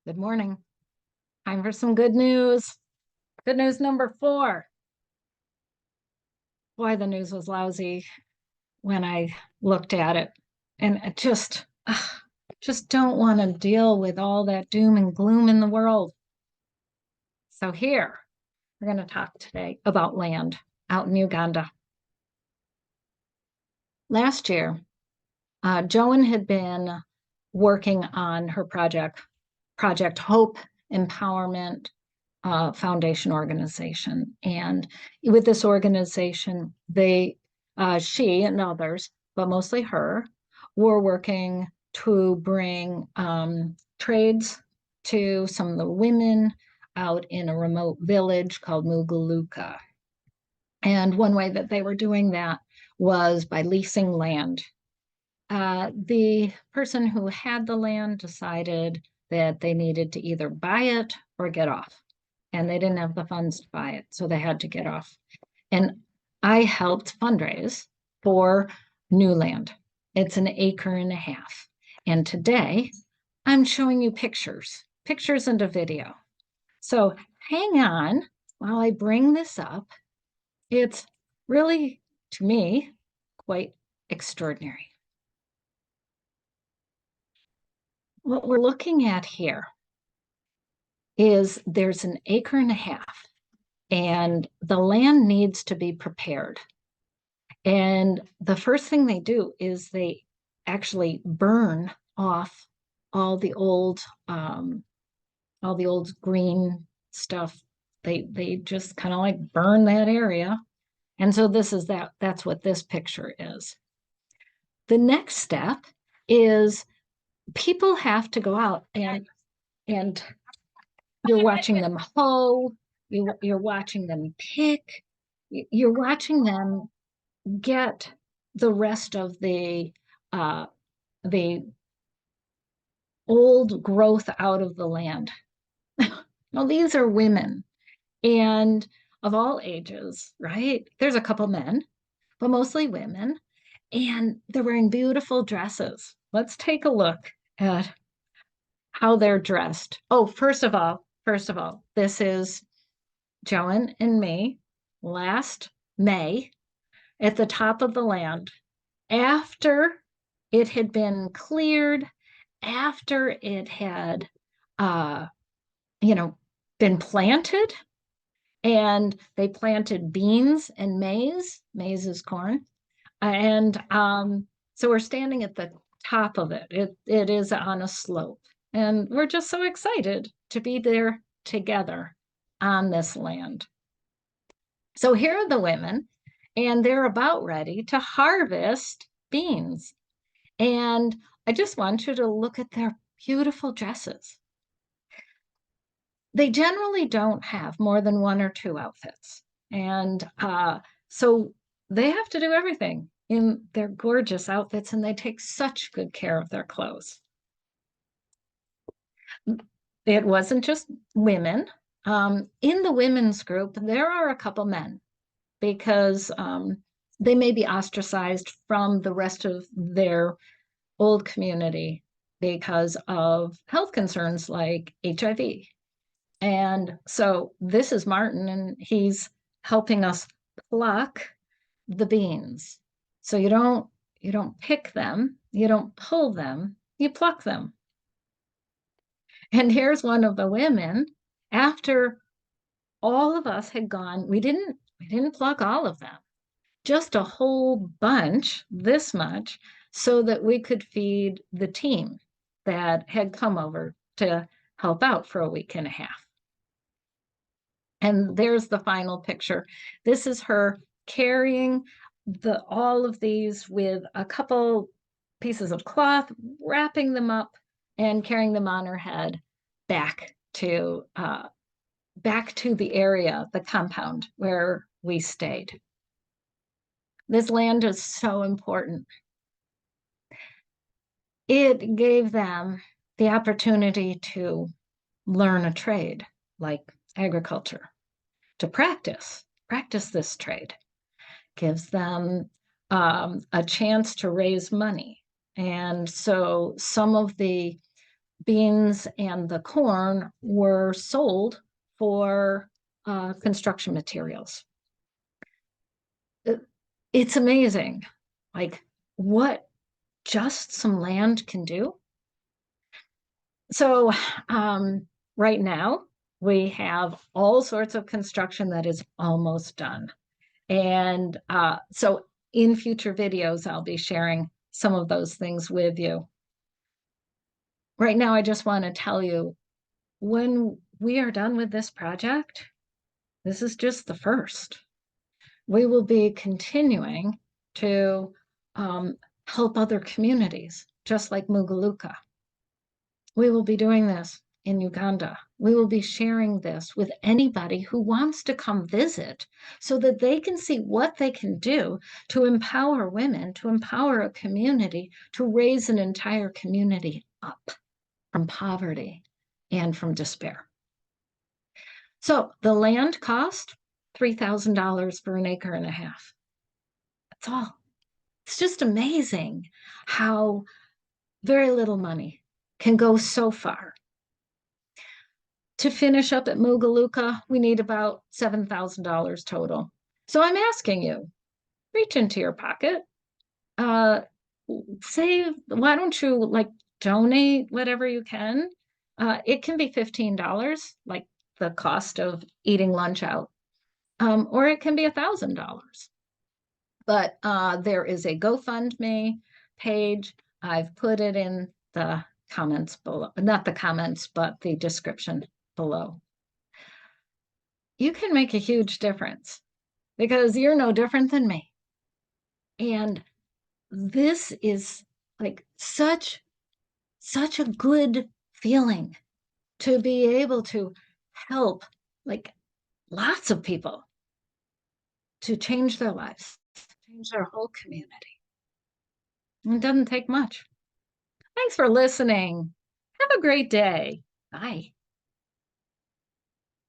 Good morning. Time for some good news. Good news number 4. Boy, the news was lousy when I looked at it. And I just don't want to deal with all that doom and gloom in the world. So here, we're going to talk today about land out in Uganda. Last year, Joan had been working on her Project Hope Empowerment Foundation organization. And with this organization, she and others, but mostly her, were working to bring trades to some of the women out in a remote village called Mugaluka. And one way that they were doing that was by leasing land. The person who had the land decided that they needed to either buy it or get off. And they didn't have the funds to buy it, so they had to get off. And I helped fundraise for new land. It's an acre and a half. And today I'm showing you pictures and a video. So hang on while I bring this up. It's really, to me, quite extraordinary. What we're looking at here is there's an acre and a half, and the land needs to be prepared. And the first thing they do is they actually burn off all the old um, all the old green stuff. They just kind of like burn that area. And so that's what this picture is. The next step is people have to go out and you're watching them hoe, you're watching them pick, you're watching them get the rest of the old growth out of the land. Now, these are women and of all ages, right? There's a couple men, but mostly women, and they're wearing beautiful dresses. Let's take a look at how they're dressed. Oh, first of all, this is Joan and me last May at the top of the land after it had been cleared, after it had, uh, been planted, and they planted beans and maize. Maize is corn. And so we're standing at the top of it. It is on a slope. And we're just so excited to be there together on this land. So here are the women, and they're about ready to harvest beans. And I just want you to look at their beautiful dresses. They generally don't have more than one or two outfits. And so they have to do everything in their gorgeous outfits, and they take such good care of their clothes. It wasn't just women. In the women's group, there are a couple men because they may be ostracized from the rest of their old community because of health concerns like HIV. And so this is Martin, and he's helping us pluck the beans. So you don't pick them, you don't pull them, you pluck them. And here's one of the women. After all of us had gone, we didn't pluck all of them, just a whole bunch, this much, so that we could feed the team that had come over to help out for a week and a half. And there's the final picture. This is her carrying all of these with a couple pieces of cloth, wrapping them up and carrying them on her head back to the area, the compound where we stayed. This land is so important. It gave them the opportunity to learn a trade like agriculture, to practice this trade, gives them a chance to raise money. And so some of the beans and the corn were sold for construction materials. It's amazing, like what just some land can do. So right now, we have all sorts of construction that is almost done. And so in future videos, I'll be sharing some of those things with you. Right now, I just want to tell you, when we are done with this project, this is just the first. We will be continuing to help other communities, just like Mugaluka. We will be doing this in Uganda. We will be sharing this with anybody who wants to come visit so that they can see what they can do to empower women, to empower a community, to raise an entire community up from poverty and from despair. So the land cost $3,000 for an acre and a half. That's all. It's just amazing how very little money can go so far. To finish up at Mugaluka, we need about $7,000 total. So I'm asking you, reach into your pocket, uh, say, why don't you like donate whatever you can? It can be $15, like the cost of eating lunch out, or it can be $1,000. But there is a GoFundMe page. I've put it in the comments below, not the comments, but the description below. You can make a huge difference because you're no different than me. And this is like such a good feeling to be able to help like lots of people to change their lives, change their whole community. It doesn't take much. Thanks for listening. Have a great day. Bye.